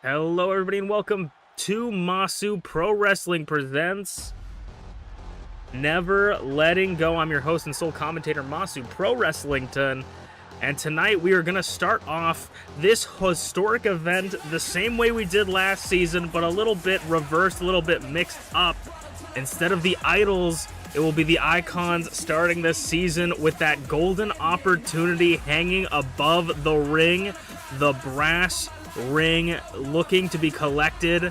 Hello everybody and welcome to Masu Pro Wrestling presents Never Letting Go. I'm your host and sole commentator, Masu Pro Wrestlington, and tonight we are going to start off this historic event the same way we did last season, but a little bit reversed, a little bit mixed up. Instead of the idols, it will be the icons starting this season with that golden opportunity hanging above the ring, the brass ring looking to be collected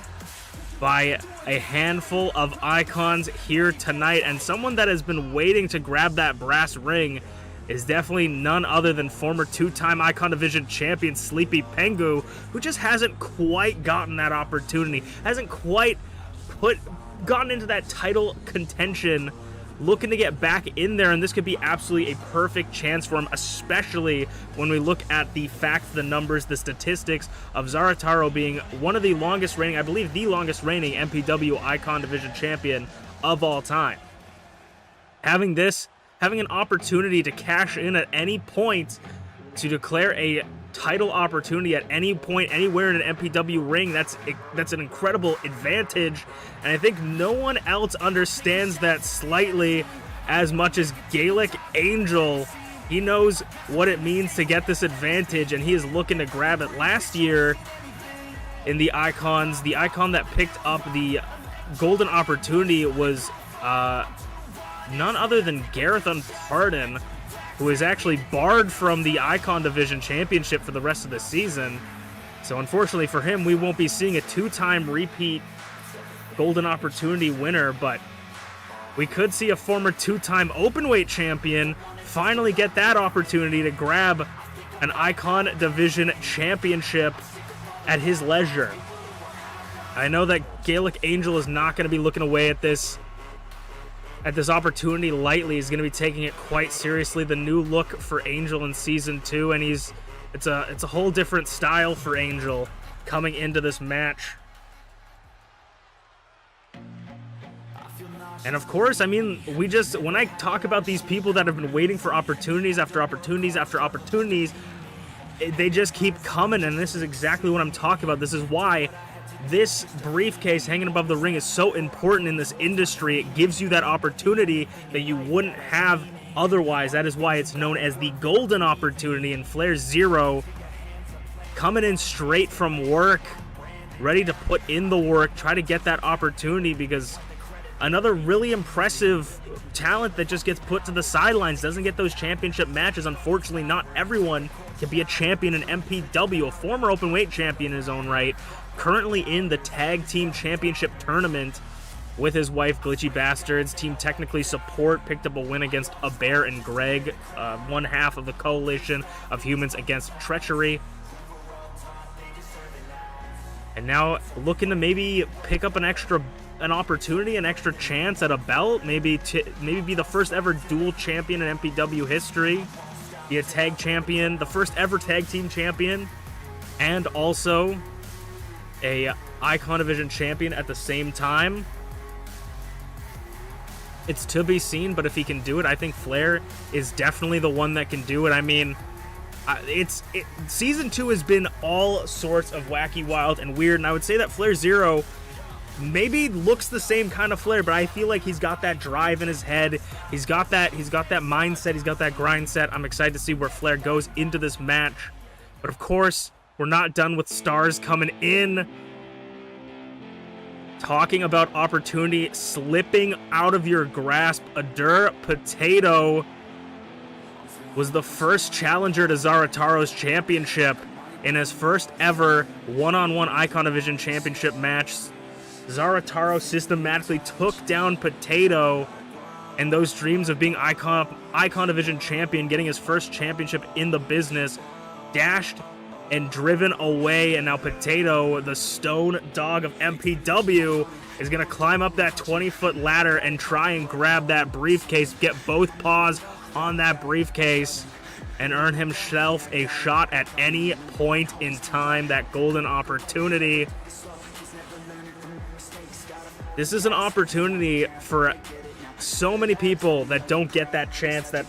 by a handful of icons here tonight, and someone that has been waiting to grab that brass ring is definitely none other than former two-time Icon Division champion TheSleepyPengu, who just hasn't quite gotten that opportunity, hasn't quite gotten into that title contention, looking to get back in there, and this could be absolutely a perfect chance for him, especially when we look at the facts, the numbers, the statistics of Zarataro being one of the longest reigning, I believe the longest reigning MPW Icon Division champion of all time. Having an opportunity to cash in at any point, to declare a title opportunity at any point, anywhere in an MPW ring, that's an incredible advantage, and I think no one else understands that slightly as much as Gaelic Angel. He knows what it means to get this advantage, and he is looking to grab it. Last year in the icons, the icon that picked up the golden opportunity was none other than Garreth Unported, who is actually barred from the Icon Division Championship for the rest of the season. So unfortunately for him, we won't be seeing a two-time repeat Golden Opportunity winner, but we could see a former two-time Openweight champion finally get that opportunity to grab an Icon Division Championship at his leisure. I know that Gaelic Angel is not going to be looking away at this opportunity lightly. He's going to be taking it quite seriously. The new look for Angel in Season 2, and it's a whole different style for Angel coming into this match. And of course, I mean, when I talk about these people that have been waiting for opportunities after opportunities after opportunities, they just keep coming, and this is exactly what I'm talking about. This is why this briefcase hanging above the ring is so important in this industry. It gives you that opportunity that you wouldn't have otherwise. That is why it's known as the golden opportunity. And FlairZero coming in straight from work, ready to put in the work, try to get that opportunity, because another really impressive talent that just gets put to the sidelines, doesn't get those championship matches. Unfortunately, not everyone can be a champion in MPW, a former openweight champion in his own right, currently in the Tag Team Championship Tournament with his wife, GlitchyBasturds. Team Technically Support picked up a win against Bear and Greg, one half of the coalition of humans against treachery. And now looking to maybe pick up an opportunity, an extra chance at a belt, maybe be the first ever dual champion in MPW history, be a tag champion, the first ever tag team champion, and also a Icon Division champion at the same time. It's to be seen, but if he can do it, I think Flair is definitely the one that can do it. I mean, Season 2 has been all sorts of wacky, wild, and weird, and I would say that FlairZero maybe looks the same kind of Flair, but I feel like he's got that drive in his head. He's got that mindset. He's got that grind set. I'm excited to see where Flair goes into this match. But of course, we're not done with stars coming in. Talking about opportunity slipping out of your grasp, Adur Potato was the first challenger to Zarataro's championship in his first ever one-on-one Icon Division championship match. Zarataro systematically took down Potato, and those dreams of being Icon Division champion, getting his first championship in the business, dashed and driven away. And now Potato, the stone dog of MPW, is going to climb up that 20-foot ladder and try and grab that briefcase, get both paws on that briefcase, and earn himself a shot at any point in time, that golden opportunity. This is an opportunity for so many people that don't get that chance, that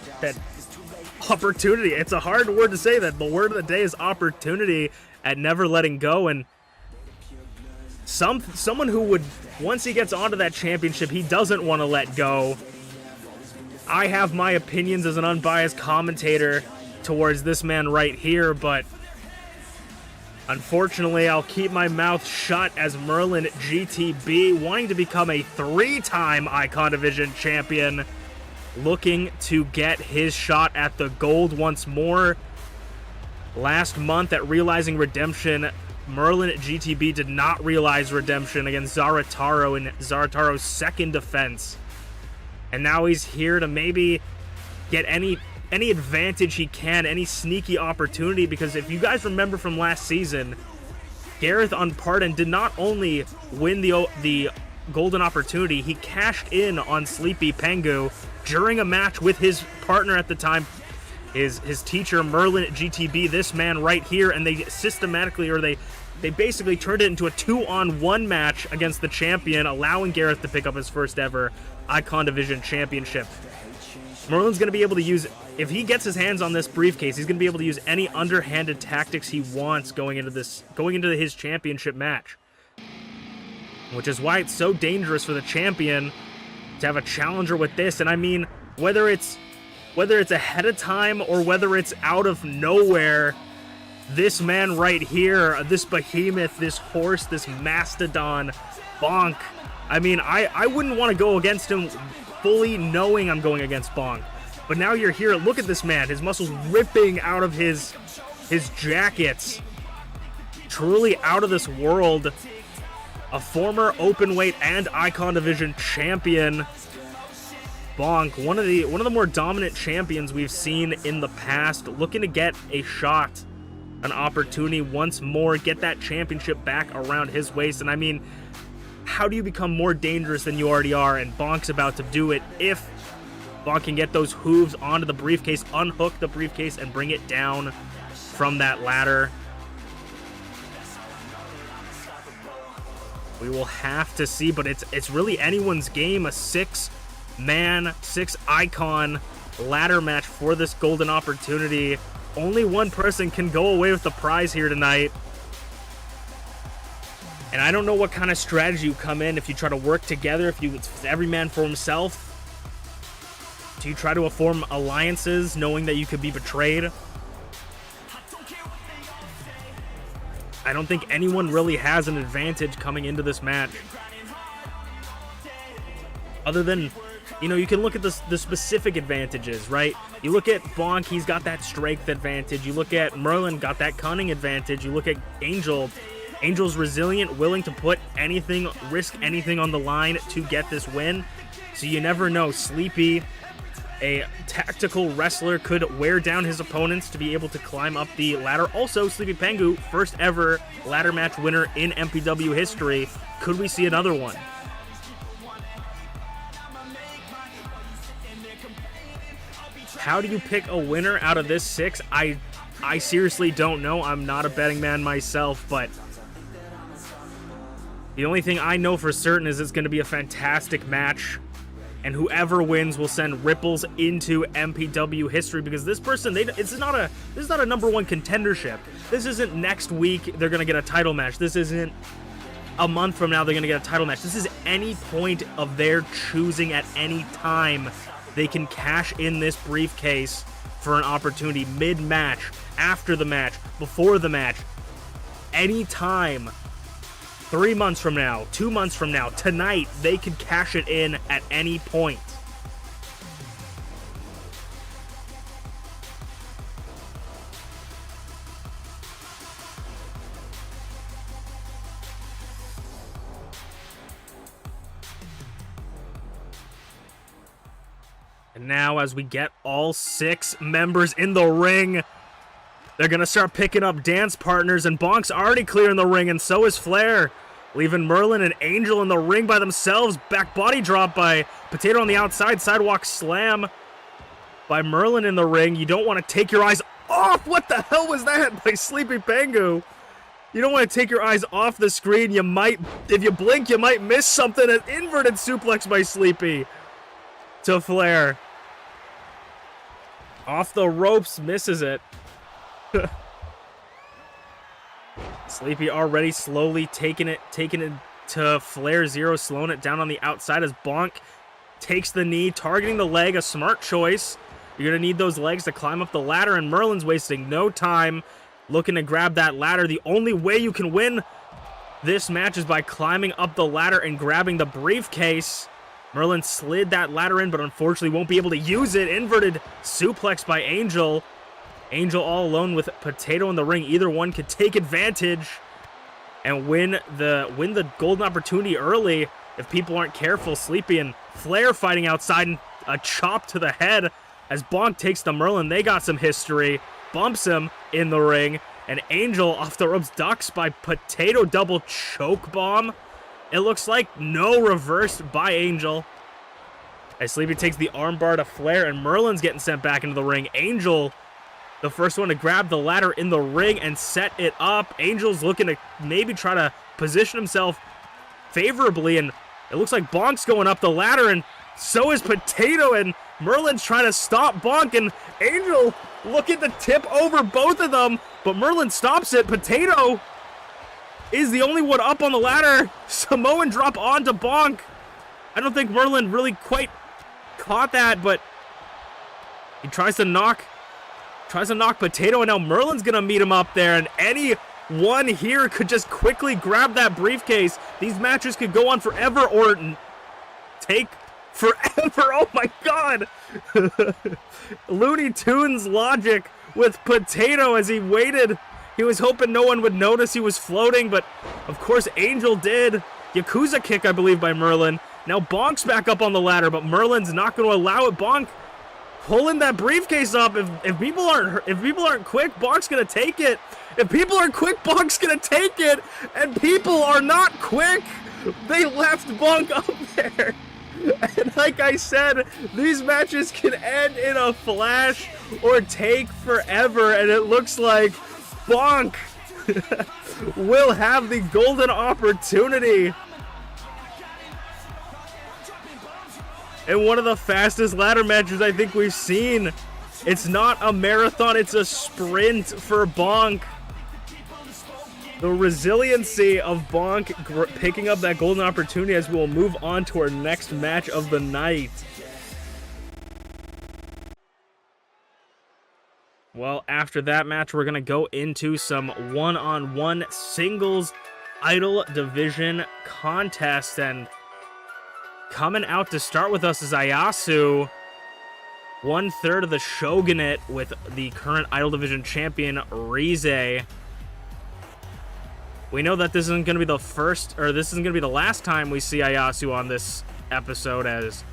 opportunity. It's a hard word to say that. The word of the day is opportunity at Never Letting Go. And someone who would, once he gets onto that championship, he doesn't want to let go. I have my opinions as an unbiased commentator towards this man right here, but unfortunately, I'll keep my mouth shut as MerlinGTB, wanting to become a 3-time Icon Division champion, looking to get his shot at the gold once more. Last month at Realizing Redemption, MerlinGTB did not realize redemption against Zarataro in Zarataro's second defense. And now he's here to maybe get any advantage he can, any sneaky opportunity, because if you guys remember from last season, Garreth Unported did not only win the golden opportunity, he cashed in on TheSleepyPengu during a match with his partner at the time, his teacher MerlinGTB, this man right here, and they systematically, or they basically turned it into a 2-on-1 match against the champion, allowing Garreth to pick up his first ever Icon Division championship. Merlin's going to be able to use, if he gets his hands on this briefcase, he's going to be able to use any underhanded tactics he wants going into his championship match. Which is why it's so dangerous for the champion to have a challenger with this. And I mean, whether it's ahead of time or whether it's out of nowhere, this man right here, this behemoth, this horse, this mastodon, Bonk. I mean, I wouldn't want to go against him fully knowing I'm going against Bonk. But now you're here, look at this man, his muscles ripping out of his jackets. Truly out of this world. A former openweight and Icon Division champion. Bonk, one of the more dominant champions we've seen in the past, looking to get a shot, an opportunity once more, get that championship back around his waist. And I mean, how do you become more dangerous than you already are? And Bonk's about to do it if Bonk can get those hooves onto the briefcase, unhook the briefcase, and bring it down from that ladder. We will have to see, but it's really anyone's game. A 6-man, 6-icon ladder match for this golden opportunity. Only one person can go away with the prize here tonight. And I don't know what kind of strategy you come in if you try to work together, if it's every man for himself. Do you try to form alliances knowing that you could be betrayed? I don't think anyone really has an advantage coming into this match. Other than, you know, you can look at the specific advantages, right? You look at Bonk, he's got that strength advantage. You look at Merlin, got that cunning advantage. You look at Angel. Angel's resilient, willing to put anything, risk anything on the line to get this win. So you never know. Sleepy, a tactical wrestler, could wear down his opponents to be able to climb up the ladder. Also, TheSleepyPengu, first ever ladder match winner in MPW history. Could we see another one? How do you pick a winner out of this 6? I seriously don't know. I'm not a betting man myself, but the only thing I know for certain is it's going to be a fantastic match, and whoever wins will send ripples into MPW history, because this person, this is not a number 1 contendership. This isn't next week they're going to get a title match. This isn't a month from now they're going to get a title match. This is any point of their choosing at any time. They can cash in this briefcase for an opportunity mid-match, after the match, before the match, anytime. 3 months from now, 2 months from now, tonight, they could cash it in at any point. And now, as we get all 6 members in the ring, they're going to start picking up dance partners, and Bonk's already clearing the ring, and so is Flair, leaving Merlin and Angel in the ring by themselves. Back body drop by Potato on the outside. Sidewalk slam by Merlin in the ring. You don't want to take your eyes off. What the hell was that by TheSleepyPengu? You don't want to take your eyes off the screen. You might, if you blink, you might miss something. An inverted suplex by Sleepy to Flair. Off the ropes, misses it. Sleepy already slowly taking it to FlairZero, slowing it down on the outside as Bonk takes the knee, targeting the leg, a smart choice. You're going to need those legs to climb up the ladder, and Merlin's wasting no time looking to grab that ladder. The only way you can win this match is by climbing up the ladder and grabbing the briefcase. Merlin slid that ladder in, but unfortunately won't be able to use it. Inverted suplex by Angel. Angel all alone with Potato in the ring. Either one could take advantage and win the golden opportunity early if people aren't careful. Sleepy and Flair fighting outside, and a chop to the head as Bonk takes the Merlin. They got some history. Bumps him in the ring, and Angel off the ropes ducks by Potato, double choke bomb. It looks like no, reversed by Angel. As Sleepy takes the armbar to Flair, and Merlin's getting sent back into the ring. Angel, the first one to grab the ladder in the ring and set it up. Angel's looking to maybe try to position himself favorably, and it looks like Bonk's going up the ladder, and so is Potato, and Merlin's trying to stop Bonk, and Angel looking to tip over both of them, but Merlin stops it. Potato is the only one up on the ladder. Samoan drop onto Bonk. I don't think Merlin really quite caught that, but he tries to knock Potato, and now Merlin's gonna meet him up there, and anyone here could just quickly grab that briefcase. These matches could go on forever or take forever. Oh my god. Looney Tunes logic with Potato as he waited. He was hoping no one would notice he was floating, but of course Angel did. Yakuza kick, I believe, by Merlin. Now Bonk's back up on the ladder, but Merlin's not going to allow it. Bonk pulling that briefcase up. If people aren't quick, Bonk's going to take it. If people are quick, Bonk's going to take it. And people are not quick. They left Bonk up there. And like I said, these matches can end in a flash or take forever, and it looks like Bonk will have the golden opportunity. And one of the fastest ladder matches I think we've seen. It's not a marathon, it's a sprint for Bonk. The resiliency of Bonk picking up that golden opportunity as we will move on to our next match of the night. Well, after that match, we're going to go into some one-on-one singles idol division contest. And coming out to start with us is Ayasu, 1/3 of the Shogunate with the current idol division champion, Rize. We know that this isn't going to be the first, or this isn't going to be the last time we see Ayasu on this episode, as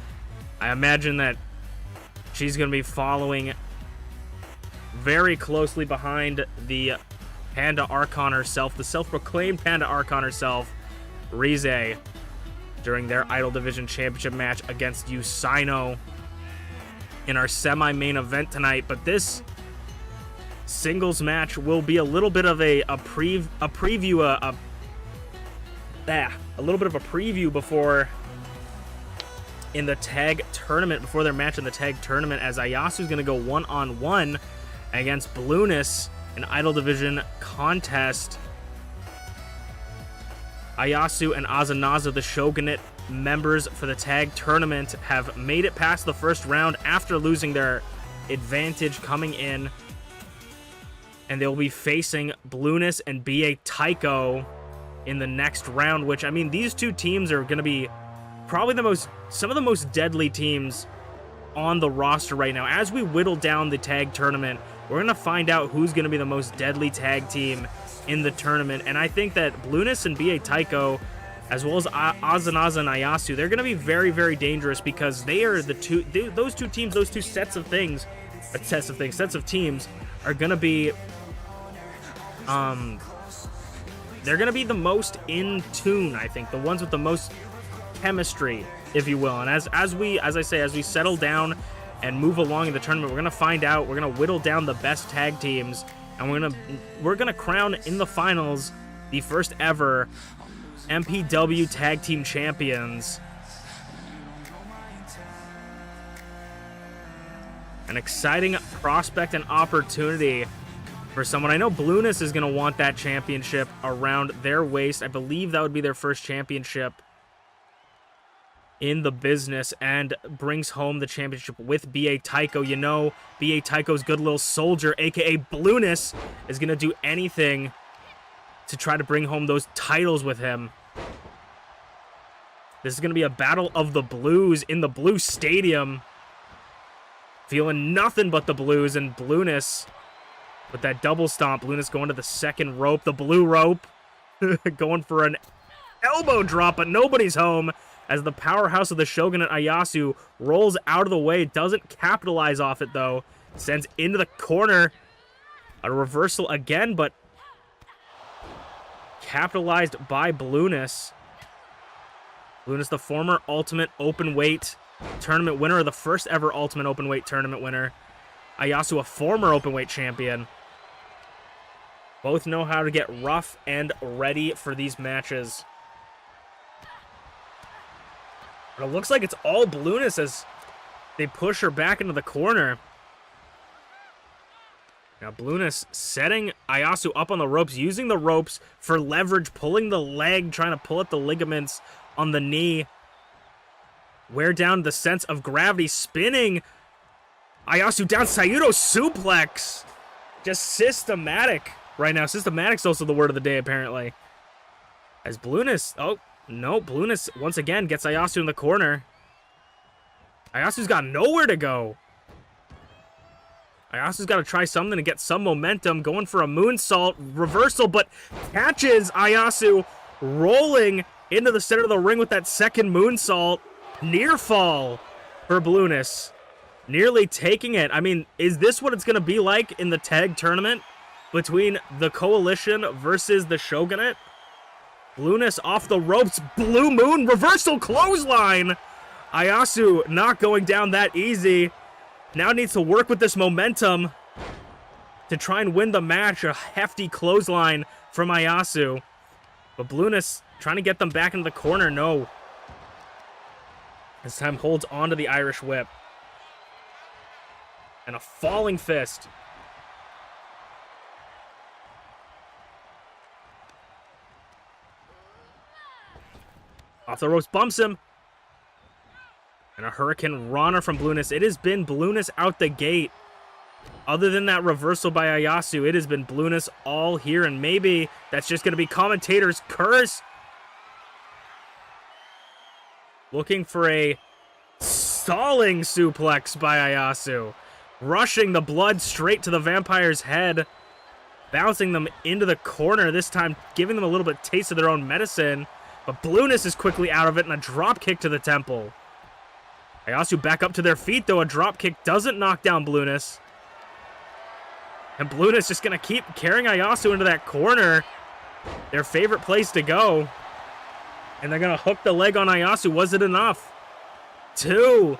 I imagine that she's going to be following very closely behind the Panda Archon herself, the self-proclaimed Panda Archon herself, Rize, during their Idol Division Championship match against Usaino in our semi-main event tonight. But this singles match will be a little bit of a little bit of a preview before in the tag tournament, before their match in the tag tournament, as Ayasu's going to go one-on-one against Blueness, an Idol Division contest. Ayasu and Azanaza, the Shogunate members for the tag tournament, have made it past the first round after losing their advantage coming in. And they'll be facing Blueness and B.A. Tycho in the next round, which, I mean, these two teams are going to be probably some of the most deadly teams on the roster right now. As we whittle down the tag tournament, we're going to find out who's going to be the most deadly tag team in the tournament. And I think that Blueness and B.A. Tycho, as well as Azanaza and Ayasu, they're going to be very, very dangerous, because they are those two teams, those two sets of teams are going to be they're going to be the most in tune, I think, the ones with the most chemistry, if you will. And as I say, as we settle down and move along in the tournament, we're going to find out, we're going to whittle down the best tag teams, and we're going to crown in the finals the first ever MPW tag team champions. An exciting prospect and opportunity for someone. I know Blueness is going to want that championship around their waist. I believe that would be their first championship in the business, and brings home the championship with B.A. Tycho. You know, B.A. Tycho's good little soldier, a.k.a. Blueness, is going to do anything to try to bring home those titles with him. This is going to be a battle of the Blues in the Blue Stadium. Feeling nothing but the Blues, and Blueness with that double stomp. Blueness going to the second rope, the blue rope. Going for an elbow drop, but nobody's home as the powerhouse of the Shogunate Ayasu rolls out of the way. Doesn't capitalize off it, though. Sends into the corner. A reversal again, but capitalized by Blueness. Blueness, the former Ultimate Openweight Tournament winner, or the first ever Ultimate Openweight Tournament winner. Ayasu, a former Openweight champion. Both know how to get rough and ready for these matches. But it looks like it's all Blueness as they push her back into the corner. Now Blueness setting Ayasu up on the ropes, using the ropes for leverage, pulling the leg, trying to pull at the ligaments on the knee. Wear down the sense of gravity, spinning Ayasu down, Sayuro suplex. Just systematic right now. Systematic's also the word of the day, apparently. As Blueness, oh, no, Blueness once again gets Ayasu in the corner. Ayasu's got nowhere to go. Ayasu's got to try something to get some momentum. Going for a moonsault reversal, but catches Ayasu rolling into the center of the ring with that second moonsault. Near fall for Blueness. Nearly taking it. I mean, is this what it's going to be like in the tag tournament between the Coalition versus the Shogunate? Blueness off the ropes. Blue Moon reversal clothesline. Ayasu not going down that easy. Now needs to work with this momentum to try and win the match. A hefty clothesline from Ayasu. But Blueness trying to get them back into the corner. No. This time holds on to the Irish whip. And a falling fist. Off the ropes, bumps him. And a Hurricane Rana from Blueness. It has been Blueness out the gate. Other than that reversal by Ayasu, it has been Blueness all here. And maybe that's just going to be commentator's curse. Looking for a stalling suplex by Ayasu. Rushing the blood straight to the vampire's head. Bouncing them into the corner, this time giving them a little bit taste of their own medicine. But Blueness is quickly out of it, and a drop kick to the temple. Ayasu back up to their feet, though. A drop kick doesn't knock down Blueness. And Blueness just going to keep carrying Ayasu into that corner. Their favorite place to go. And they're going to hook the leg on Ayasu. Was it enough? 2.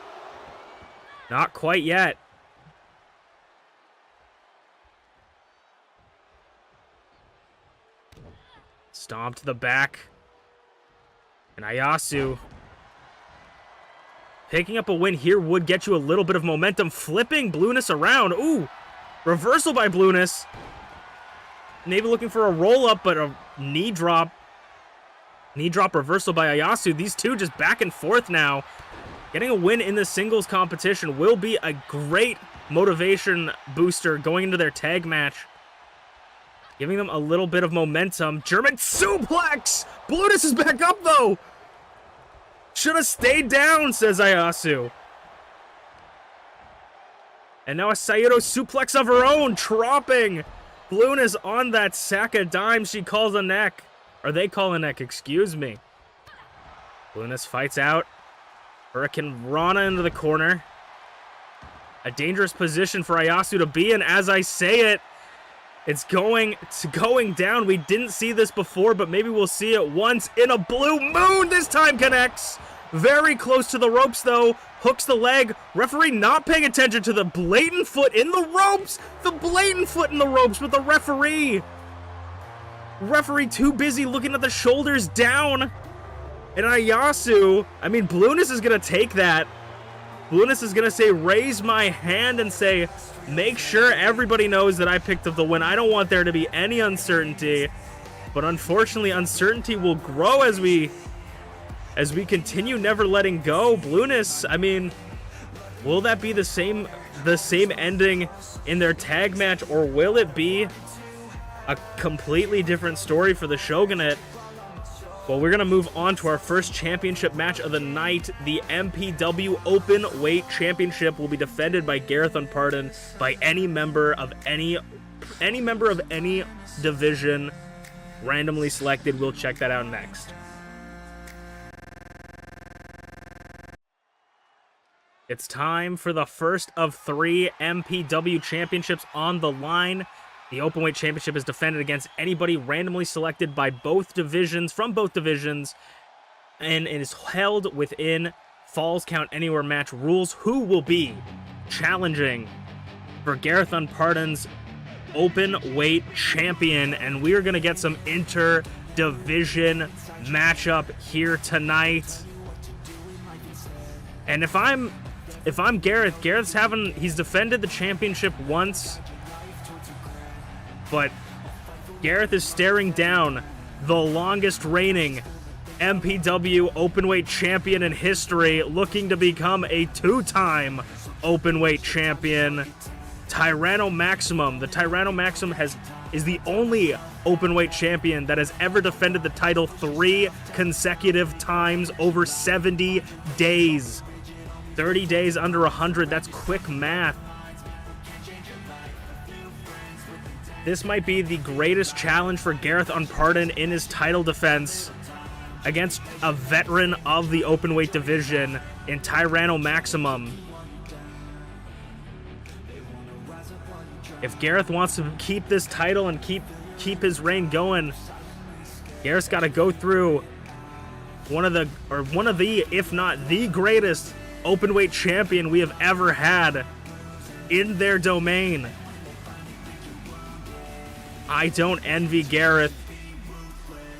Not quite yet. Stomp to the back. And Ayasu picking up a win here would get you a little bit of momentum. Flipping Blueness around. Ooh. Reversal by Blueness. Maybe looking for a roll-up, but a knee drop. Knee drop reversal by Ayasu. These two just back and forth now. Getting a win in the singles competition will be a great motivation booster going into their tag match. Giving them a little bit of momentum. German suplex! Blueness is back up, though! Should have stayed down, says Ayasu. And now a Sayuro suplex of her own, dropping Blueness on that sack of dimes she calls a neck. Or they call a neck, excuse me. Blueness fights out. Hurricane Rana into the corner. A dangerous position for Ayasu to be in. As I say it, it's going down. We didn't see this before, but maybe we'll see it once in a blue moon. This time connects. Very close to the ropes, though. Hooks the leg. Referee not paying attention to the blatant foot in the ropes. The blatant foot in the ropes with the referee. Referee too busy looking at the shoulders down. And Ayasu, I mean, Blueness is going to take that. Blueness is going to say, raise my hand and say, make sure everybody knows that I picked up the win. I don't want there to be any uncertainty. But unfortunately, uncertainty will grow as we continue never letting go. Blueness, I mean, will that be the same ending in their tag match, or will it be a completely different story for the Shogunate? Well, we're going to move on to our first championship match of the night. The MPW Open Weight Championship will be defended by Garreth Unported by any member of any division randomly selected. We'll check that out next. It's time for the first of 3 MPW championships on the line. The Openweight Championship is defended against anybody randomly selected by both divisions, from both divisions, and it is held within Falls Count Anywhere match rules. Who will be challenging for Garreth Unported's Openweight Champion? And we are going to get some inter-division matchup here tonight. And if I'm Garreth, he's defended the championship once, but Garreth is staring down the longest reigning MPW Openweight Champion in history, looking to become a 2-time Openweight Champion, Tyranno Maximum. The Tyranno Maximum is the only Openweight Champion that has ever defended the title 3 consecutive times over 70 days. 30 days under 100, that's quick math. This might be the greatest challenge for Garreth Unported in his title defense against a veteran of the Openweight division in Tyranno Maximum. If Garreth wants to keep this title and keep his reign going, Garreth's got to go through one of the, if not the greatest Openweight champion we have ever had in their domain. I don't envy Garreth.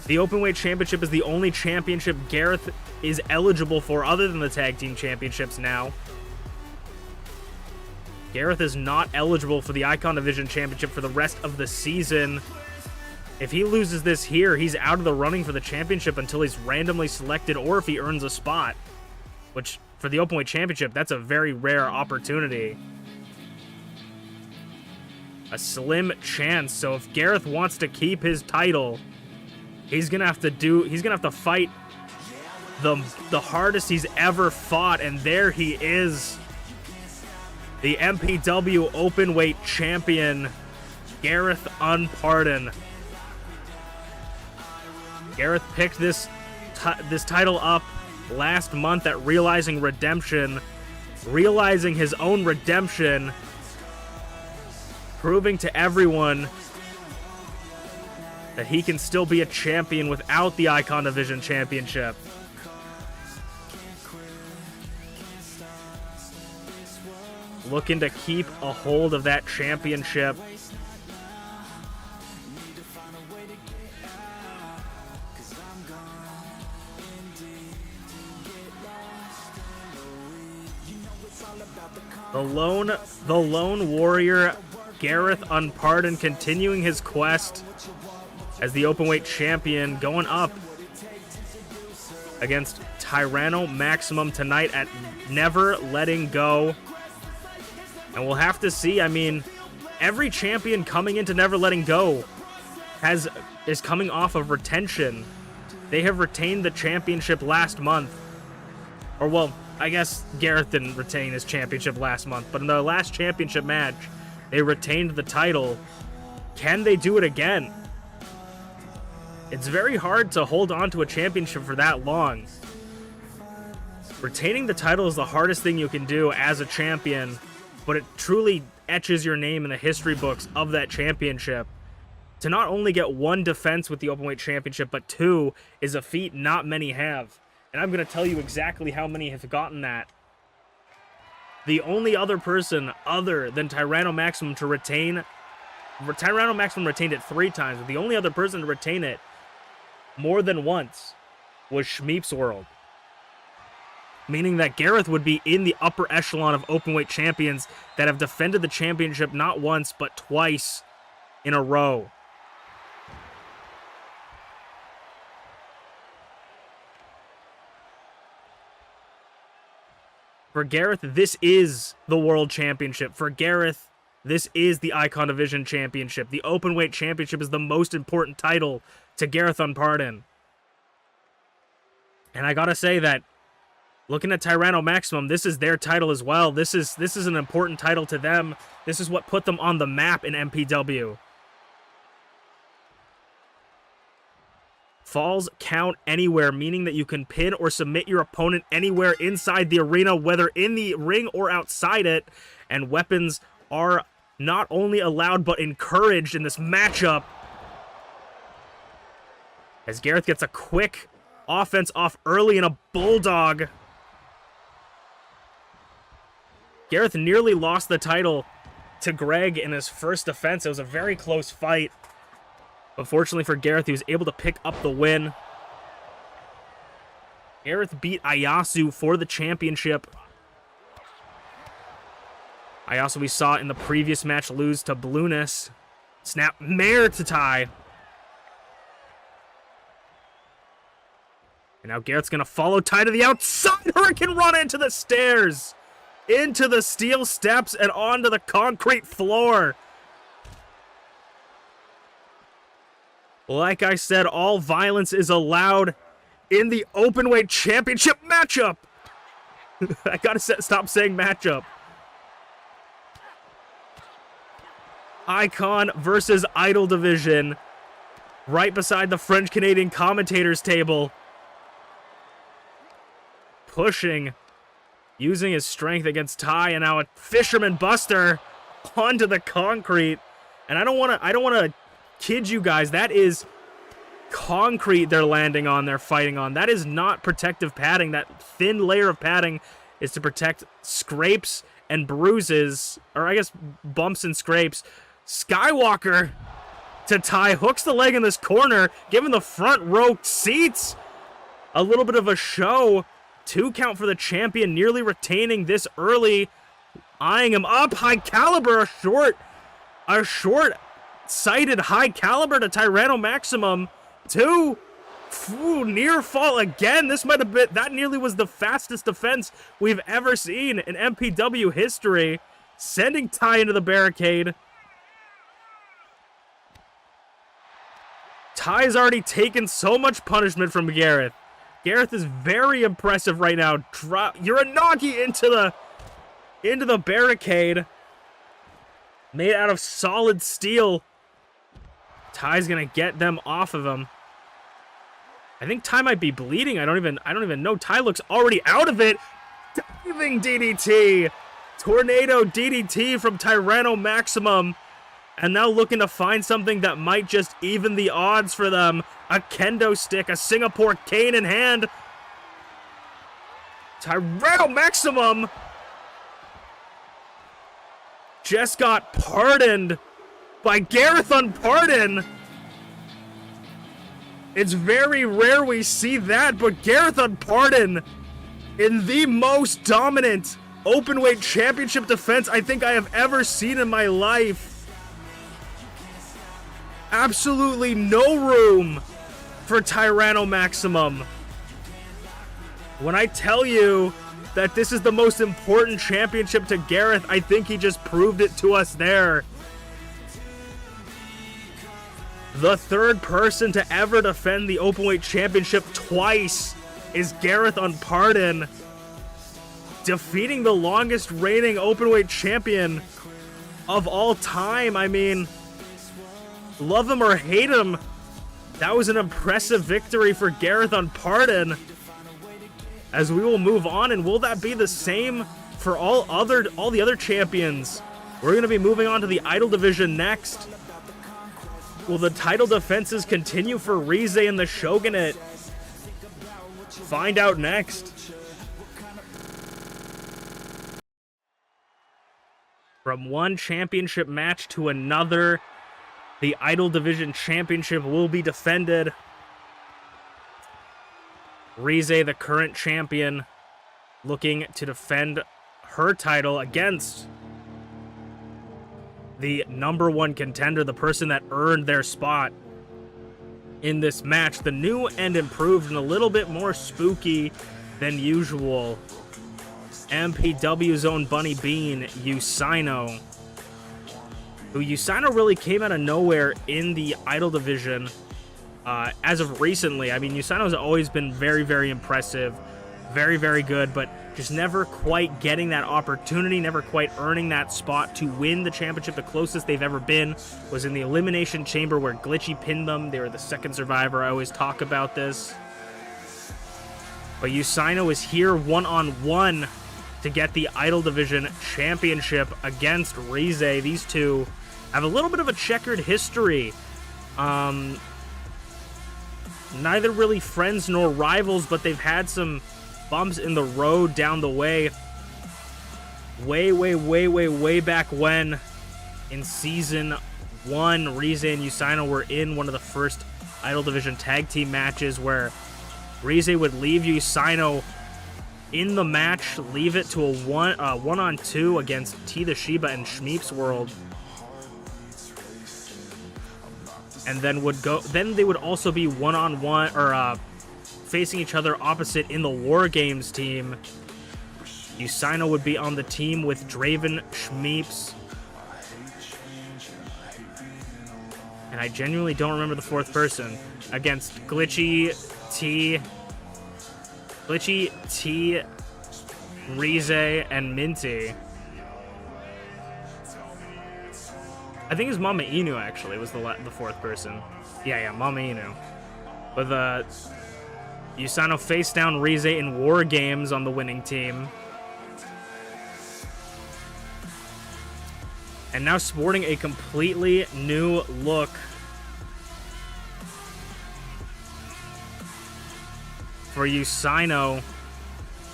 The Openweight Championship is the only championship Garreth is eligible for other than the Tag Team Championships now. Garreth is not eligible for the Icon Division Championship for the rest of the season. If he loses this here, he's out of the running for the championship until he's randomly selected, or if he earns a spot, which for the Openweight Championship, that's a very rare opportunity. A slim chance. So if Garreth wants to keep his title, he's gonna have to fight the hardest he's ever fought, and there he is, the MPW Openweight Champion, Garreth Unported. Garreth picked this title up last month at realizing his own redemption, proving to everyone that he can still be a champion without the Icon Division Championship. Looking to keep a hold of that championship. The lone warrior, Garreth Unported, continuing his quest as the Openweight Champion, going up against Tyranno Maximum tonight at Never Letting Go. And we'll have to see. I mean, every champion coming into Never Letting Go is coming off of retention. They have retained the championship last month. Or, well, I guess Garreth didn't retain his championship last month, but in the last championship match, they retained the title. Can they do it again? It's very hard to hold on to a championship for that long. Retaining the title is the hardest thing you can do as a champion, but it truly etches your name in the history books of that championship. To not only get 1 defense with the Openweight Championship, but 2 is a feat not many have. And I'm going to tell you exactly how many have gotten that. The only other person other than Tyranno Maximum to retain... Tyranno Maximum retained it 3 times, but the only other person to retain it more than once was ShmeepsWorld. meaning that Garreth would be in the upper echelon of openweight champions that have defended the championship not once, but twice in a row. For Garreth, this is the World Championship. For Garreth, this is the Icon Division Championship. The Openweight Championship is the most important title to Garreth Unported. And I gotta say that, looking at Tyranno Maximum, this is their title as well. This is an important title to them. This is what put them on the map in MPW. Falls count anywhere, meaning that you can pin or submit your opponent anywhere inside the arena, whether in the ring or outside it. And weapons are not only allowed, but encouraged in this matchup. As Garreth gets a quick offense off early in a bulldog. Garreth nearly lost the title to Greg in his first defense. It was a very close fight. But fortunately for Garreth, he was able to pick up the win. Garreth beat Ayasu for the championship. Ayasu, we saw in the previous match, lose to Blueness. Snap mare to Ty. And now Garrett's going to follow Ty to the outside. Hurricane run into the stairs. Into the steel steps and onto the concrete floor. Like I said, all violence is allowed in the Openweight Championship matchup. I gotta stop saying matchup. Icon versus Idol Division. Right beside the French-Canadian commentators table. Pushing. Using his strength against Ty, and now a Fisherman Buster onto the concrete. And I don't want to kid you guys, that is concrete they're landing on, they're fighting on. That is not protective padding. That thin layer of padding is to protect scrapes and bruises, or I guess bumps and scrapes. Skywalker to Ty, hooks the leg in this corner, giving the front row seats a little bit of a show. 2 count for the champion, nearly retaining this early. Eyeing him up, high caliber, a short-sighted high caliber to Tyranno Maximum. 2, near fall again. This might have been, that nearly was the fastest defense we've ever seen in MPW history. Sending Ty into the barricade. Ty's already taken so much punishment from Garreth. Garreth is very impressive right now. Uranagi into the barricade. Made out of solid steel. Ty's gonna get them off of him. I think Ty might be bleeding. I don't even know. Ty looks already out of it. Diving DDT. Tornado DDT from Tyranno Maximum. And now looking to find something that might just even the odds for them. A kendo stick, a Singapore cane in hand. Tyranno Maximum just got pardoned by Garreth Unported. It's very rare we see that, but Garreth Unported in the most dominant openweight championship defense I think I have ever seen in my life. Absolutely no room for Tyranno Maximum. When I tell you that this is the most important championship to Garreth, I think he just proved it to us there. The third person to ever defend the Openweight Championship twice is Garreth Unported, defeating the longest reigning Openweight champion of all time. I mean, love him or hate him, that was an impressive victory for Garreth Unported. As we will move on, and will that be the same for all the other champions? We're going to be moving on to the Idol Division next. Will the title defenses continue for Rize and the Shogunate? Find out next. From one championship match to another, the Idol Division Championship will be defended. Rize, the current champion, looking to defend her title against the #1 contender, the person that earned their spot in this match. The new and improved and a little bit more spooky than usual MPW's own Bunny Bean, Usaino. Who Usaino really came out of nowhere in the Idol division as of recently. I mean, Usaino's always been very, very impressive, very, very good, but just never quite getting that opportunity, never quite earning that spot to win the championship. The closest they've ever been was in the Elimination Chamber where Glitchy pinned them. They were the second survivor. I always talk about this. But Usaino is here one-on-one to get the Idol Division Championship against Rize. These two have a little bit of a checkered history. Neither really friends nor rivals, but they've had some bumps in the road down the way. Way back when, in Season 1, Rize and Usaino were in one of the first Idol Division tag team matches where Rize would leave Usaino in the match, leave it to a one-on-2 against TeaTheShiba and ShmeepsWorld. And then they would also be one-on-one, or facing each other opposite in the War Games team. Usaino would be on the team with Draven, Shmeeps. And I genuinely don't remember the fourth person. Against Glitchy T, Rize, and Minty. I think it's MamaInu, actually, was the fourth person. Yeah, MamaInu. But Usaino faced down Rize in War Games on the winning team. And now sporting a completely new look. For Usaino,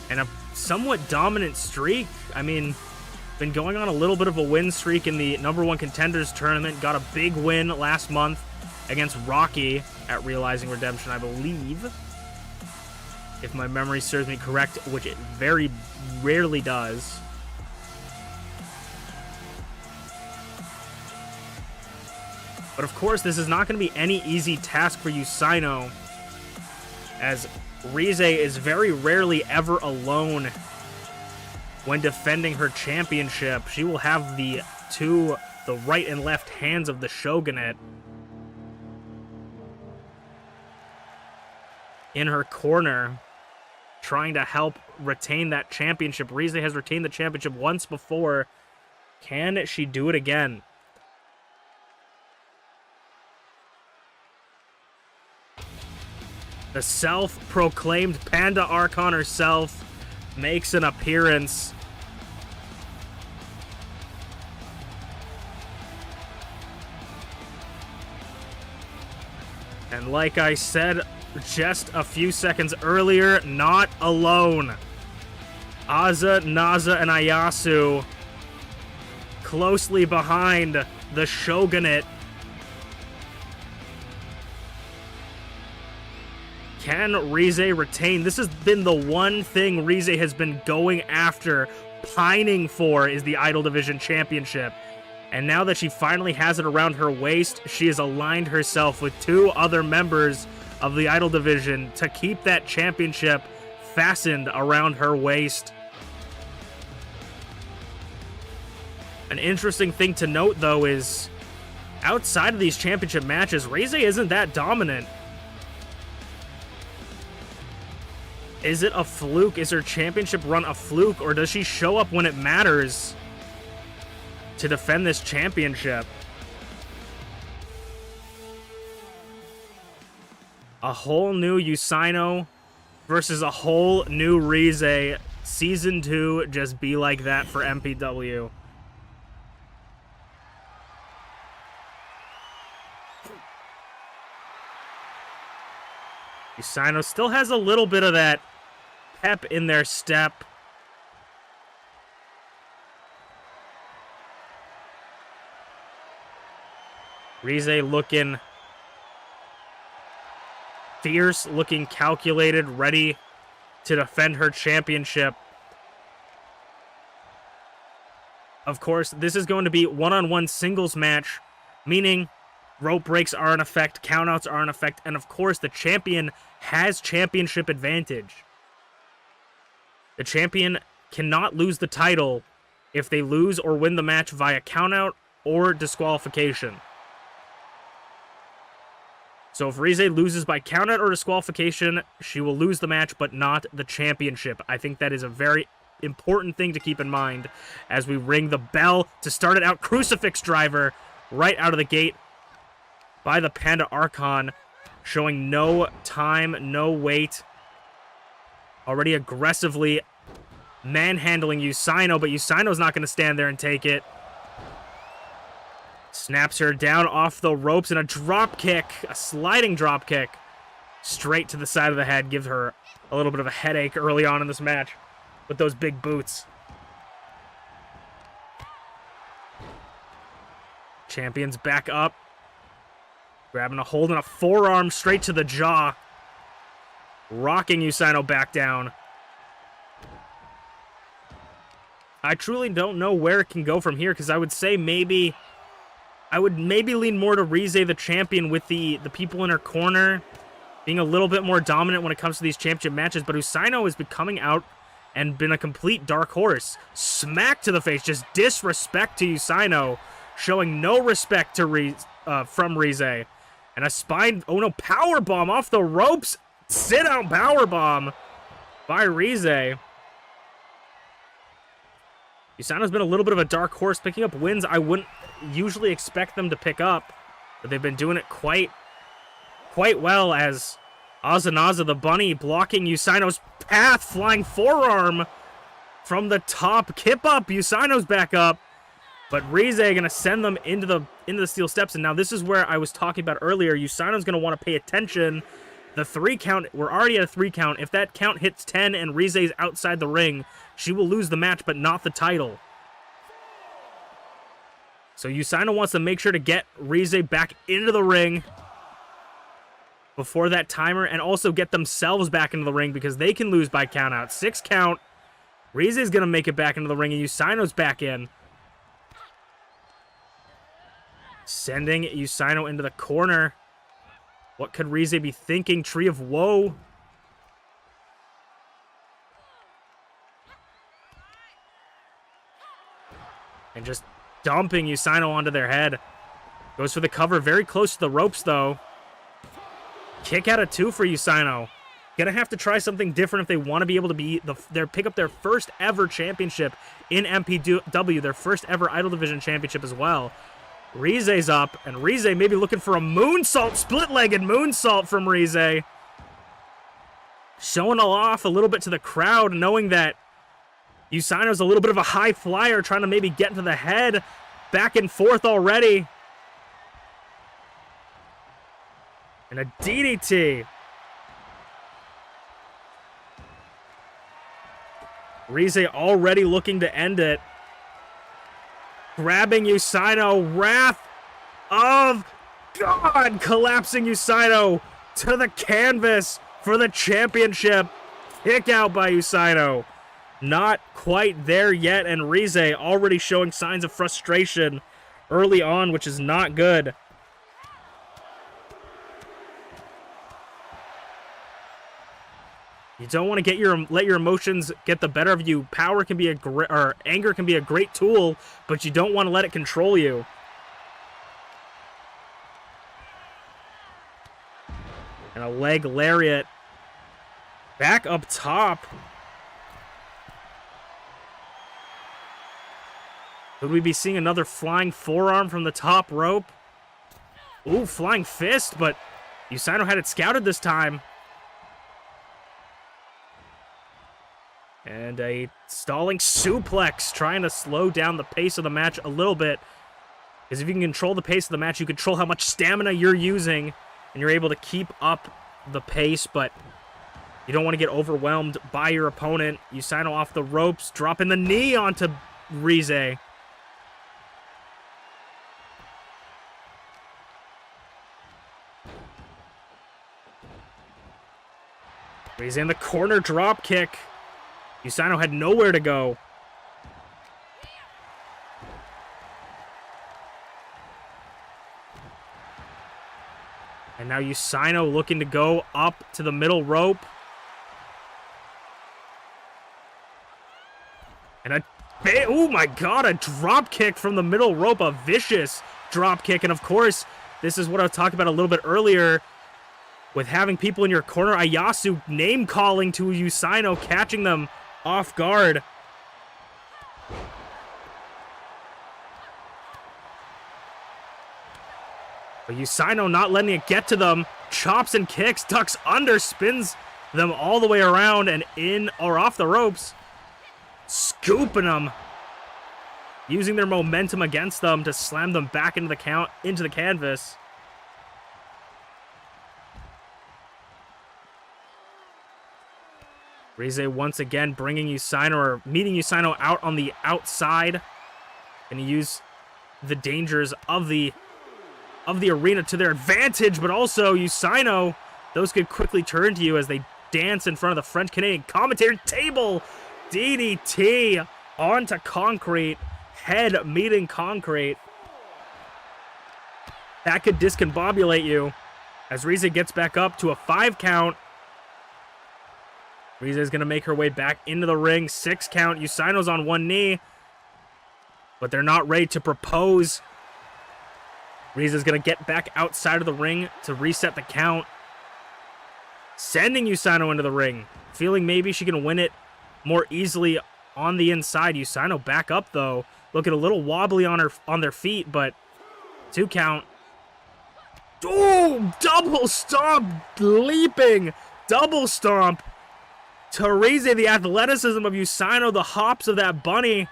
and a somewhat dominant streak. I mean, been going on a little bit of a win streak in the #1 contenders tournament. Got a big win last month against Rocky at Realizing Redemption, I believe, if my memory serves me correct, which it very rarely does. But of course, this is not going to be any easy task for Usaino, as Rize is very rarely ever alone when defending her championship. She will have the right and left hands of the Shogunate in her corner, trying to help retain that championship. Rize has retained the championship once before. Can she do it again? The self-proclaimed Panda Archon herself makes an appearance. And like I said just a few seconds earlier, not alone. Aza, Naza, and Ayasu closely behind the Shogunate. Can Rize retain? This has been the one thing Rize has been going after, pining for, is the Idol Division Championship. And now that she finally has it around her waist, she has aligned herself with two other members of the Idol Division to keep that championship fastened around her waist. An interesting thing to note, though, is outside of these championship matches, Rize isn't that dominant. Is it a fluke? Is her championship run a fluke? Or does she show up when it matters to defend this championship? A whole new Usaino versus a whole new Rize. Season 2 just be like that for MPW. Usaino still has a little bit of that pep in their step. Rize looking fierce, looking calculated, ready to defend her championship Of course, this is going to be one-on-one singles match, meaning rope breaks are in effect, countouts are in effect, and of course, the champion has championship advantage. The champion cannot lose the title if they lose or win the match via countout or disqualification. So if Rize loses by countout or disqualification, she will lose the match, but not the championship. I think that is a very important thing to keep in mind as we ring the bell to start it out. Crucifix driver right out of the gate by the Panda Archon, showing no time, no wait. Already aggressively manhandling Usaino, but Usaino's not going to stand there and take it. Snaps her down off the ropes and a drop kick, a sliding drop kick, straight to the side of the head. Gives her a little bit of a headache early on in this match with those big boots. Champion's back up. Grabbing a hold and a forearm straight to the jaw. Rocking Usaino back down. I truly don't know where it can go from here, because I would say maybe... I would maybe lean more to Rize, the champion, with the people in her corner being a little bit more dominant when it comes to these championship matches, but Usaino has been coming out and been a complete dark horse. Smack to the face, just disrespect to Usaino, showing no respect to from Rize. And a spine, oh no, powerbomb off the ropes, sit-out powerbomb by Rize. Usaino's been a little bit of a dark horse, picking up wins I wouldn't usually expect them to pick up, but they've been doing it quite well, as Azanaza the bunny blocking Usaino's path, flying forearm from the top. Kip up, Usaino's back up, but Rize gonna send them into the steel steps. And now this is where I was talking about earlier. Usaino's gonna want to pay attention. The 3 count, we're already at a 3 count. If that count hits 10 and Rize's outside the ring, she will lose the match, but not the title. So Usaino wants to make sure to get Rize back into the ring before that timer, and also get themselves back into the ring, because they can lose by countout. 6 count. Rize's going to make it back into the ring, and Usaino's back in. Sending Usaino into the corner. What could Rize be thinking? Tree of Woe. And just dumping Usaino onto their head. Goes for the cover, very close to the ropes, though. Kick out of 2 for Usaino. Gonna have to try something different if they want to be able to be pick up their first ever championship in MPW, their first ever Idol Division championship as well. Rize's up, and Rize maybe looking for a moonsault, split-legged moonsault from Rize. Showing off a little bit to the crowd, knowing that Usaino's a little bit of a high flyer, trying to maybe get to the head. Back and forth already. And a DDT. Rize already looking to end it. Grabbing Usaino. Wrath of God. Collapsing Usaino to the canvas for the championship. Kick out by Usaino. Not quite there yet, and Rize already showing signs of frustration early on, which is not good. You don't want to let your emotions get the better of you. Power can be anger can be a great tool, but you don't want to let it control you. And a leg lariat back up top. Could we be seeing another flying forearm from the top rope? Ooh, flying fist, but Usaino had it scouted this time. And a stalling suplex, trying to slow down the pace of the match a little bit. Because if you can control the pace of the match, you control how much stamina you're using, and you're able to keep up the pace, but you don't want to get overwhelmed by your opponent. Usaino off the ropes, dropping the knee onto Rize. Rize in the corner, drop kick. Usaino had nowhere to go. Usaino looking to go up to the middle rope. And oh my god, a drop kick from the middle rope, a vicious drop kick. And of course, this is what I talked about a little bit earlier with having people in your corner. Ayasu name calling to Usaino, catching them off guard. But Usaino not letting it get to them. Chops and kicks, ducks under, spins them all the way around and in or off the ropes. Scooping them. Using their momentum against them to slam them back into the canvas. Rize once again bringing Usaino, or meeting Usaino out on the outside. And use the dangers of the arena to their advantage, but also Usaino, those could quickly turn to you as they dance in front of the French-Canadian commentator table. DDT onto concrete, head meeting concrete. That could discombobulate you as Rize gets back up to a 5 count. Rize is going to make her way back into the ring. 6 count. Usaino's on one knee, but they're not ready to propose. Rize is going to get back outside of the ring to reset the count. Sending Usaino into the ring. Feeling maybe she can win it more easily on the inside. Usaino back up, though. Looking a little wobbly on their feet, but 2 count. Oh, double stomp. Leaping. Double stomp. To Rize, the athleticism of Usaino, the hops of that bunny.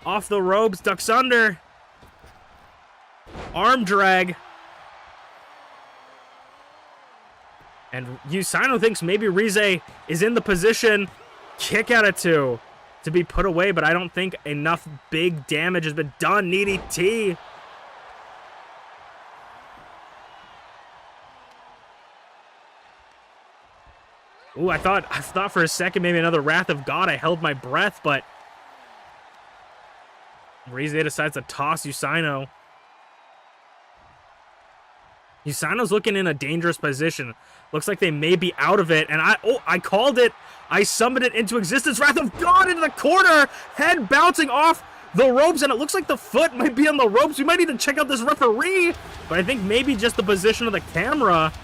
Off the ropes, ducks under. Arm drag. And Usaino thinks maybe Rize is in the position. Kick out of 2 to be put away, but I don't think enough big damage has been done. Needy T. Ooh, I thought for a second maybe another Wrath of God. I held my breath, but Rize decides to toss Usaino. Usaino's looking in a dangerous position. Looks like they may be out of it. And I called it. I summoned it into existence. Wrath of God into the corner. Head bouncing off the ropes. And it looks like the foot might be on the ropes. We might need to check out this referee. But I think maybe just the position of the camera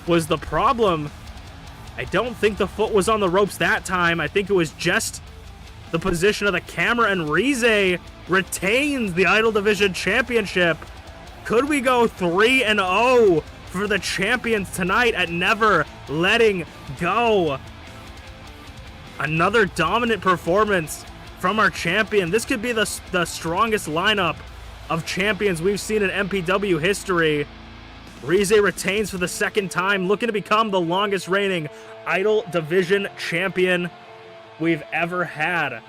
was the problem. I don't think the foot was on the ropes that time. I think it was just the position of the camera. And Rize retains the Idol Division Championship. Could we go 3-0 for the champions tonight at Never Letting Go? Another dominant performance from our champion. This could be the strongest lineup of champions we've seen in MPW history. Rize retains for the 2nd time, looking to become the longest reigning Idol Division champion we've ever had.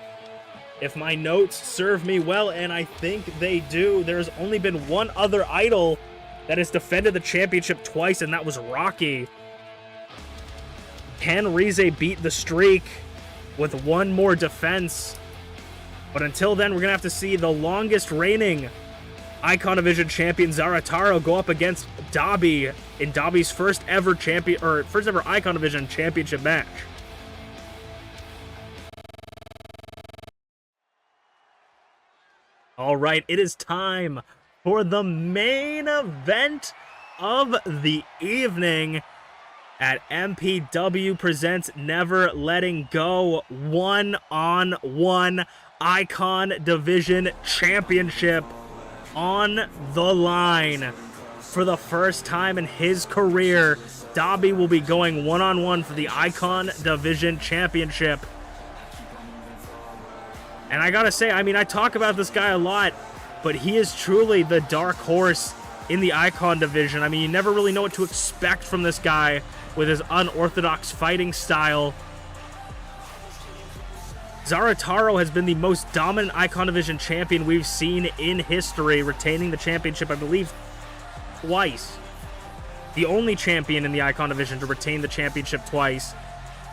If my notes serve me well, and I think they do, there's only been one other idol that has defended the championship twice, and that was Rocky. Can Rize beat the streak with one more defense? But until then, we're going to have to see the longest reigning Icon Division champion Zarataro go up against Dabi in Dabi's first ever Icon Division championship match. All right, it is time for the main event of the evening at MPW presents Never Letting Go, 1-on-1 Icon Division Championship on the line. For the first time in his career, Dabi will be going 1-on-1 for the Icon Division Championship. And I gotta say, I mean, I talk about this guy a lot, but he is truly the dark horse in the Icon Division. I mean, you never really know what to expect from this guy with his unorthodox fighting style. Zarataro has been the most dominant Icon Division champion we've seen in history, retaining the championship, I believe, twice. The only champion in the Icon Division to retain the championship twice.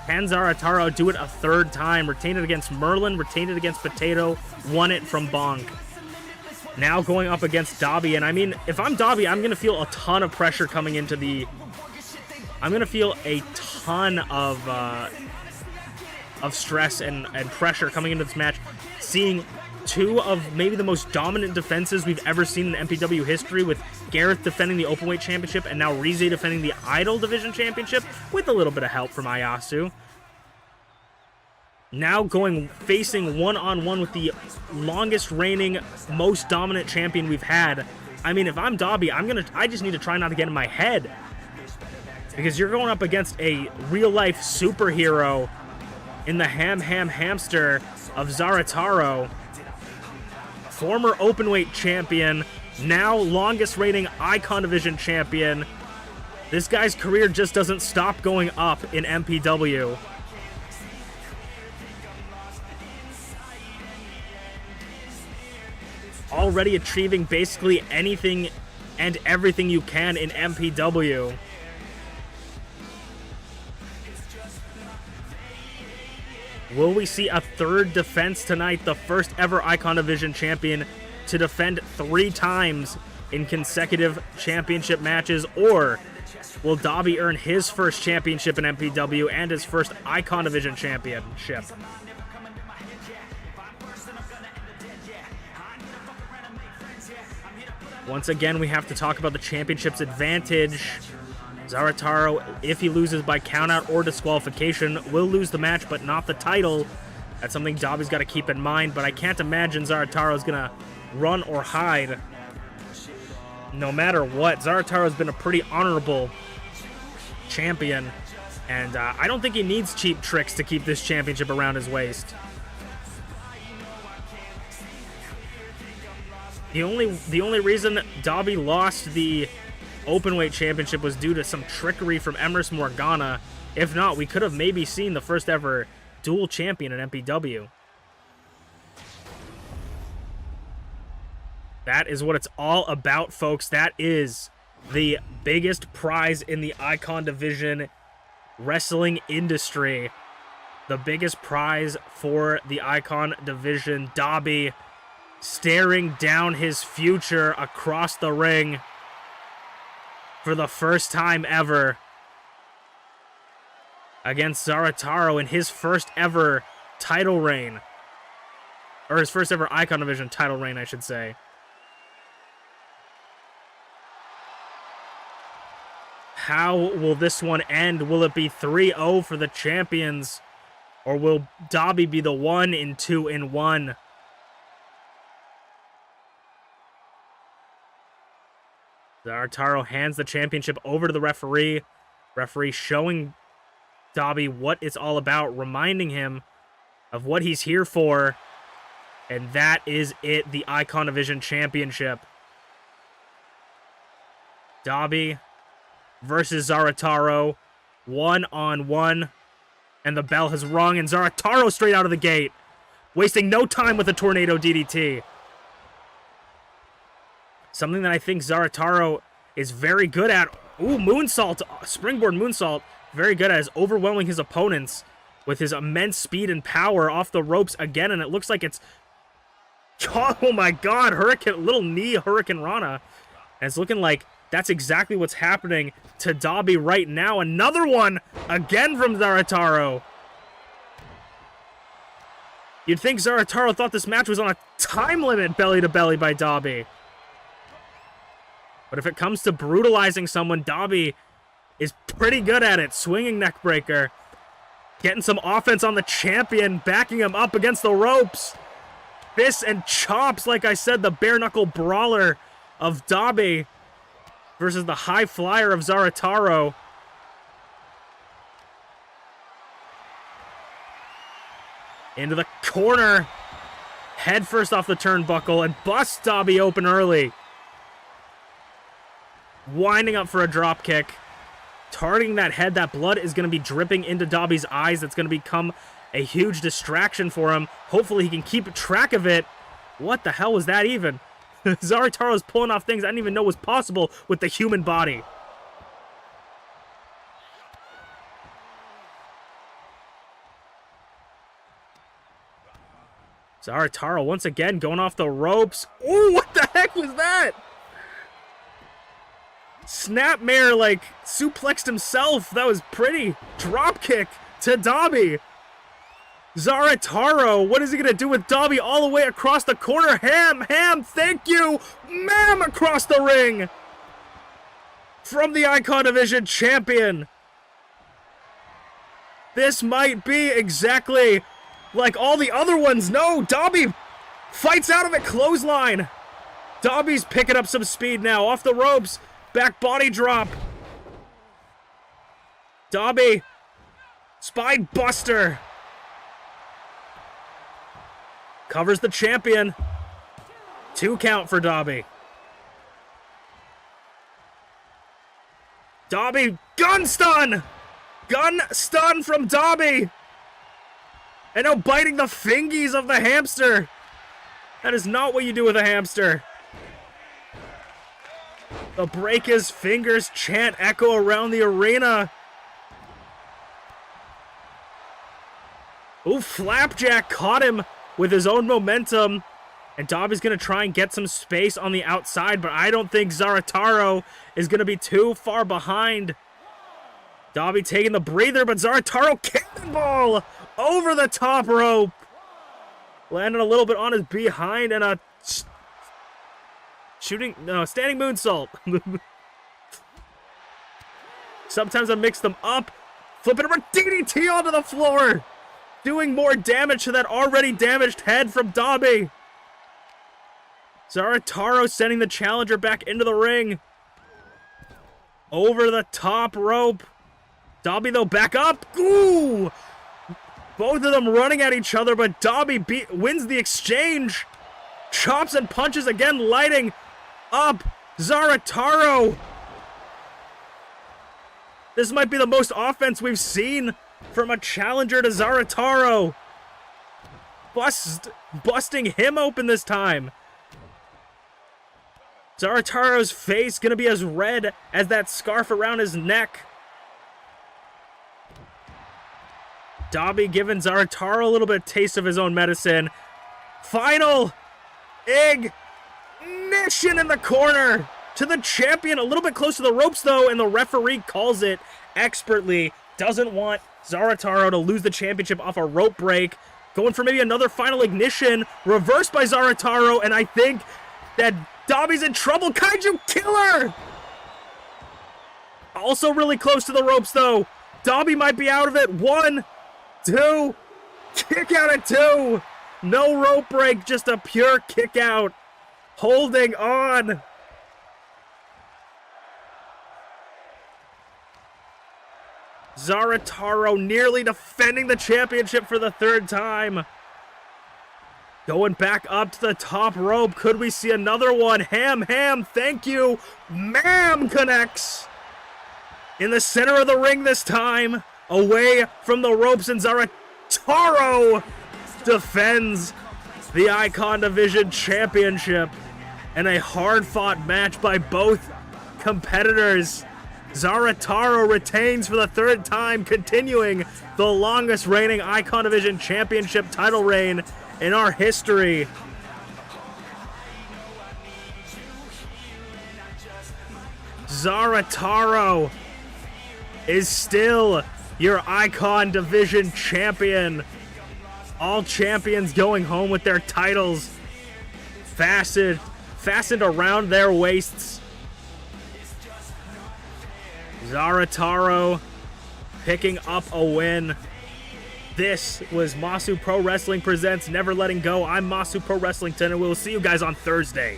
Can Zarataro do it a 3rd time? Retained it against Merlin, retained it against Potato, won it from Bonk. Now going up against Dobby, and I mean, if I'm Dobby, I'm going to feel a ton of pressure coming into the... I'm going to feel a ton of stress and pressure coming into this match, seeing two of maybe the most dominant defenses we've ever seen in MPW history, with Garreth defending the Openweight Championship and now Rize defending the Idol Division Championship with a little bit of help from Ayasu. Now facing one-on-one with the longest reigning, most dominant champion we've had. I mean, if I'm Dobby, I just need to try not to get in my head, because you're going up against a real-life superhero in the hamster of Zarataro, former Openweight champion, now longest reigning Icon Division champion. This guy's career just doesn't stop going up in MPW. Already achieving basically anything and everything you can in MPW. Will we see a third defense tonight? The first ever Icon Division champion to defend 3 times in consecutive championship matches? Or will Dobby earn his first championship in MPW and his first Icon Division championship? Once again, we have to talk about the championship's advantage. Zarataro, if he loses by countout or disqualification, will lose the match, but not the title. That's something Dobby's got to keep in mind, but I can't imagine Zarataro's going to run or hide. No matter what, Zarataro's been a pretty honorable champion, and I don't think he needs cheap tricks to keep this championship around his waist. The only reason Dobby lost the Openweight Championship was due to some trickery from Emrys Morgana. If not, we could have maybe seen the first ever dual champion in MPW. That is what it's all about, folks. That is the biggest prize in the Icon Division wrestling industry. The biggest prize for the Icon Division. Dobby staring down his future across the ring for the first time ever against Zarataro in his first ever title reign. Or his first ever Icon Division title reign, I should say. How will this one end? Will it be 3-0 for the champions? Or will Dobby be the 1-2-1? Zarataro hands the championship over to the referee. Referee showing Dobby what it's all about, reminding him of what he's here for. And that is it, the Icon Division Championship. Dobby versus Zarataro, 1-on-1. And the bell has rung, and Zarataro straight out of the gate, wasting no time with a Tornado DDT. Something that I think Zarataro is very good at. Ooh, moonsault, springboard moonsault. Very good at is overwhelming his opponents with his immense speed and power off the ropes again. And it looks like it's... Oh my god, little knee Hurricane Rana. And it's looking like that's exactly what's happening to Dobby right now. Another one again from Zarataro. You'd think Zarataro thought this match was on a time limit, belly to belly by Dobby. But if it comes to brutalizing someone, Dobby is pretty good at it. Swinging neckbreaker. Getting some offense on the champion. Backing him up against the ropes. Fists and chops, like I said, the bare-knuckle brawler of Dobby versus the high flyer of Zarataro. Into the corner. Head first off the turnbuckle and busts Dobby open early. Winding up for a drop kick. Targeting that head. That blood is going to be dripping into Dobby's eyes. That's going to become a huge distraction for him. Hopefully he can keep track of it. What the hell was that even? Zarataro's pulling off things I didn't even know was possible with the human body. Zarataro once again going off the ropes. Ooh, what the heck was that? Snapmare, like, suplexed himself. That was pretty. Dropkick to Dobby. Zarataro, what is he going to do with Dobby all the way across the corner? Ham, thank you. Mam across the ring. From the Icon Division champion. This might be exactly like all the other ones. No, Dobby fights out of it. Clothesline. Dobby's picking up some speed now. Off the ropes. Back body drop. Dobby. Spine buster. Covers the champion. 2 count for Dobby. Dobby, gun stun! Gun stun from Dobby! And now biting the fingies of the hamster. That is not what you do with a hamster. The break his fingers chant echo around the arena. Ooh, Flapjack caught him with his own momentum. And Dobby's going to try and get some space on the outside, but I don't think Zarataro is going to be too far behind. Dobby taking the breather, but Zarataro cannonball over the top rope. Landing a little bit on his behind and a standing moonsault. Sometimes I mix them up. Flipping over DDT onto the floor. Doing more damage to that already damaged head from Dobby. Zarataro sending the challenger back into the ring. Over the top rope. Dobby, though, back up. Ooh! Both of them running at each other, but Dobby wins the exchange. Chops and punches again, lighting up Zarataro. This might be the most offense we've seen from a challenger to Zarataro. Busting him open this time. Zarataro's face gonna be as red as that scarf around his neck. Dobby giving Zarataro a little bit of taste of his own medicine. Final ignition in the corner to the champion. A little bit close to the ropes though, and the referee calls it expertly. Doesn't want Zarataro to lose the championship off a rope break. Going for maybe another final ignition. Reversed by Zarataro, and I think that Dobby's in trouble. Kaiju killer! Also really close to the ropes though. Dobby might be out of it. 1, 2, kick out at 2. No rope break, just a pure kick out. Holding on. Zarataro nearly defending the championship for the 3rd time. Going back up to the top rope. Could we see another one? Ham, thank you. Mam connects. In the center of the ring this time. Away from the ropes, and Zarataro defends the Icon Division Championship. And a hard-fought match by both competitors. Zarataro retains for the 3rd time, continuing the longest reigning Icon Division Championship title reign in our history. Zarataro is still your Icon Division champion. All champions going home with their titles fastened around their waists. Zarataro picking up a win. This was Masu Pro Wrestling presents Never Letting Go. I'm Masu Pro Wrestlington, and we'll see you guys on Thursday.